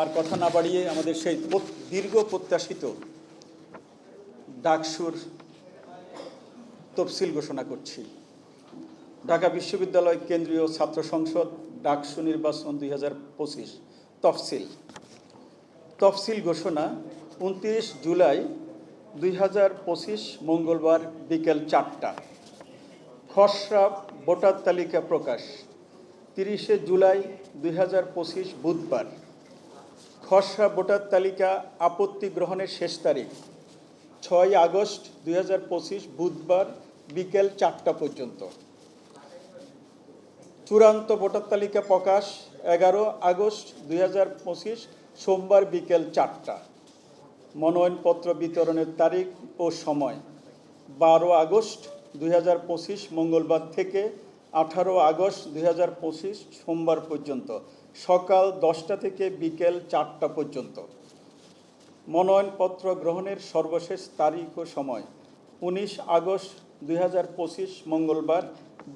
আর কথা না বাড়িয়ে আমাদের সেই দীর্ঘ প্রত্যাশিত ডাকসুর তফসিল ঘোষণা করছি। ঢাকা বিশ্ববিদ্যালয় কেন্দ্রীয় ছাত্র সংসদ ডাকসু নির্বাচন 2025 তফসিল ঘোষণা 29 জুলাই 2025 মঙ্গলবার বিকেল 4টা। খসড়া ভোটার তালিকা প্রকাশ 30 জুলাই 2025 বুধবার। খসড়া ভোটার তালিকা আপত্তি গ্রহণের শেষ তারিখ 6 আগস্ট 2025 বুধবার বিকেল 4টা পর্যন্ত। চূড়ান্ত ভোটার তালিকা প্রকাশ 11 আগস্ট 2025 সোমবার বিকেল 4টা। মনোনয়নপত্র বিতরণের তারিখ ও সময় 12 আগস্ট 2025 মঙ্গলবার থেকে 18 আগস্ট 2025 সোমবার পর্যন্ত সকাল 10টা থেকে বিকেল 4টা পর্যন্ত। মনোনয়নপত্র গ্রহণের সর্বশেষ তারিখ ও সময় 19 আগস্ট 2025 মঙ্গলবার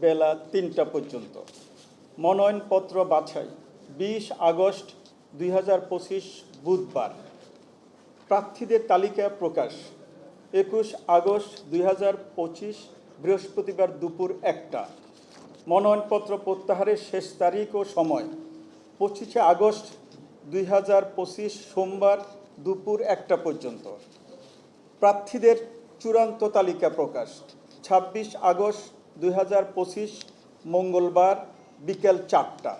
বেলা 3টা পর্যন্ত। মনোনয়নপত্র বাছাই 20 আগস্ট 2025 বুধবার। প্রার্থীদের তালিকা প্রকাশ 21 আগস্ট 2025 বৃহস্পতিবার দুপুর 1টা। মনোনয়নপত্র প্রত্যাহারের শেষ তারিখ ও সময় 25 আগস্ট 2025 সোমবার দুপুর 1টা পর্যন্ত। প্রার্থীদের চূড়ান্ত তালিকা প্রকাশ 26 আগস্ট 2025 মঙ্গলবার বিকেল 4টা।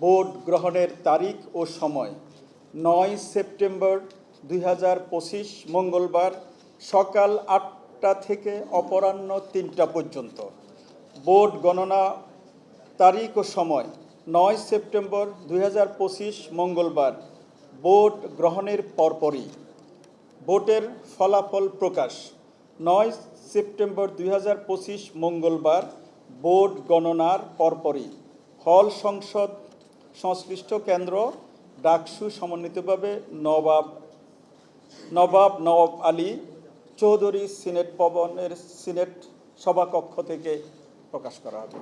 ভোট গ্রহণের তারিখ ও সময় 9 সেপ্টেম্বর 2025 মঙ্গলবার সকাল 8টা থেকে অপরাহ্ন 3টা পর্যন্ত। ভোট গণনা তারিখ ও সময় 9 সেপ্টেম্বর 2025 মঙ্গলবার ভোট গ্রহণের পরপরই। ভোটের ফলাফল প্রকাশ 9 সেপ্টেম্বর 2025 মঙ্গলবার ভোট গণনার পরপরই। হল সংসদ সংশ্লিষ্ট কেন্দ্র ডাকসু সমন্বিতভাবে নবাব আলী চৌধুরী সিনেট ভবনের সিনেট সভাকক্ষ থেকে প্রকাশ করা হবে।